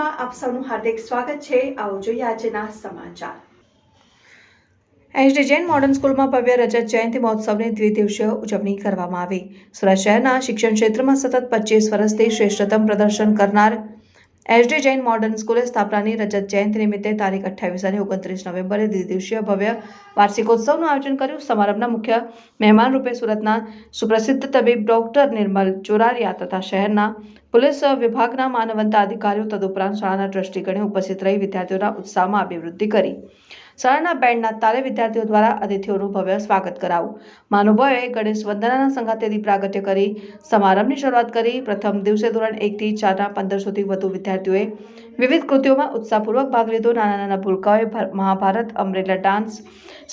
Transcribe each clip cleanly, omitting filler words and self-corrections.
ન્યૂઝમાં આપ સૌનું હાર્દિક સ્વાગત છે। આવો જોઈએ આજના સમાચાર। એસડી જૈન મોડર્ન સ્કૂલમાં ભવ્ય રજત જયંતિ મહોત્સવની દ્વિદિવસીય ઉજવણી કરવામાં આવી। સુરત શહેરના શિક્ષણ ક્ષેત્રમાં સતત 25 વર્ષથી શ્રેષ્ઠતમ પ્રદર્શન કરનાર એસડી જૈન મોડર્ન સ્કૂલે સ્થાપનાની રજત જયંતિ નિમિત્તે તારીખ 28 અને 29 નવેમ્બરે દ્વિદિવસીય ભવ્ય વાર્ષિકોત્સવનું આયોજન કર્યું। સમારંભના મુખ્ય મહેમાન રૂપે સુરતના સુપ્રસિદ્ધ તબીબ ડોક્ટર નિર્મલ ચોરારિયા તથા શહેરના પોલીસ વિભાગના માનવંત અધિકારીઓ તદુપરાંત શાળાના ટ્રસ્ટીગણે ઉપસ્થિત રહી વિદ્યાર્થીઓના ઉત્સાહમાં અભિવૃદ્ધિ કરી। શાળાના બેન્ડના તાલે વિદ્યાર્થીઓ દ્વારા અતિથિઓનું ભવ્ય સ્વાગત કરાયું। મહાનુભાવોએ ગણેશ વંદનાના સંગાથે દીપ પ્રાગટ્ય કરી સમારંભની શરૂઆત કરી। પ્રથમ દિવસે ધોરણ 1 થી 4ના 1500થી વધુ વિદ્યાર્થીઓએ વિવિધ કૃતિઓમાં ઉત્સાહપૂર્વક ભાગ લીધો। નાના ભૂલકાઓએ Mahabharata, umbrella dance,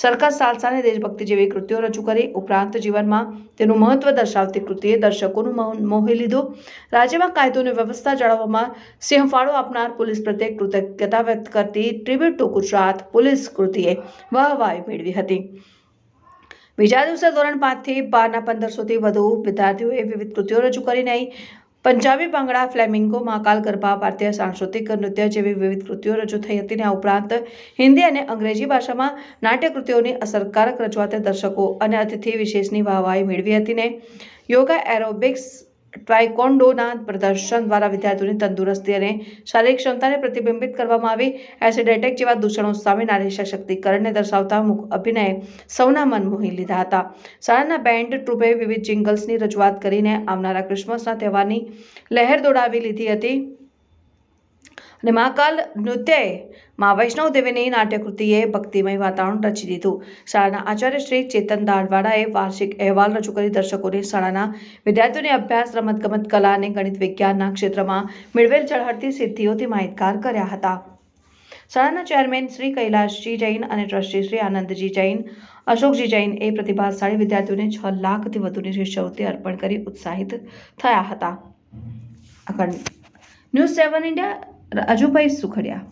circus, salsa અને દેશભક્તિ જેવી કૃતિઓ રજૂ કરી। ઉપરાંત જીવનમાં તેનું મહત્વ દર્શાવતી કૃતિએ દર્શકોનું મન મોહી લીધું। રાજ્યમાં કાયદો અને વ્યવસ્થા જાળવવામાં સિંહફાળો આપનાર પોલીસ પ્રત્યે કૃતજ્ઞતા વ્યક્ત કરતી ટ્રિબ્યુટ ટુ ગુજરાત પોલીસ કૃતિએ વાહવાહી મેળવી હતી। બીજા દિવસે ધોરણ 5 થી 12ના 1500થી વધુ વિદ્યાર્થીઓએ વિવિધ કૃતિઓ રજૂ કરીને પંજાબી ભાંગડા, ફ્લેમિંગો, મહાકાલ ગરબા, ભારતીય સાંસ્કૃતિક નૃત્ય જેવી વિવિધ કૃતિઓ રજૂ થઈ હતી। આ ઉપરાંત હિન્દી અને અંગ્રેજી ભાષામાં નાટ્યકૃતિઓની અસરકારક રજૂઆતે દર્શકો અને અતિથિ વિશેષની વાહવાહી મેળવી હતી। યોગા, એરોબિક્સ, ટાઇકોન્ડોના પ્રદર્શન દ્વારા વિદ્યાર્થીઓની તંદુરસ્તી અને શારીરિક ક્ષમતાને પ્રતિબિંબિત કરવામાં આવી। એસિડ એટેક જેવા દૂષણો સામે નારી સશક્તિકરણને દર્શાવતા મૂક અભિનયે સૌના મન મોહી લીધા હતા। શાળાના બેન્ડ ટ્રુપે વિવિધ જિંગલ્સની રજૂઆત કરીને આવનારા ક્રિસમસના તહેવારની લહેર દોડાવી લીધી હતી અને મહાકાલ નૃત્યએ મા વૈષ્ણવ દેવીની નાટ્યકૃતિએ ભક્તિમય વાતાવરણ રચી દીધું। શાળાના આચાર્ય શ્રી ચેતન દાડવાડાએ વાર્ષિક અહેવાલ રજૂ કરી દર્શકોને શાળાના વિદ્યાર્થીઓને અભ્યાસ, રમતગમત, કલા અને ગણિત વિજ્ઞાનના ક્ષેત્રમાં મેળવેલ ઝળહળતી સિદ્ધિઓથી માહિતગાર કર્યા હતા। શાળાના ચેરમેન શ્રી કૈલાશજી જૈન અને ટ્રસ્ટી શ્રી આનંદજી જૈન, અશોકજી જૈન એ પ્રતિભાશાળી વિદ્યાર્થીઓને 6 લાખથી વધુની શિષ્યવૃત્તિ અર્પણ કરી ઉત્સાહિત થયા હતા। News 7 India, Rajubhai Sukhadia.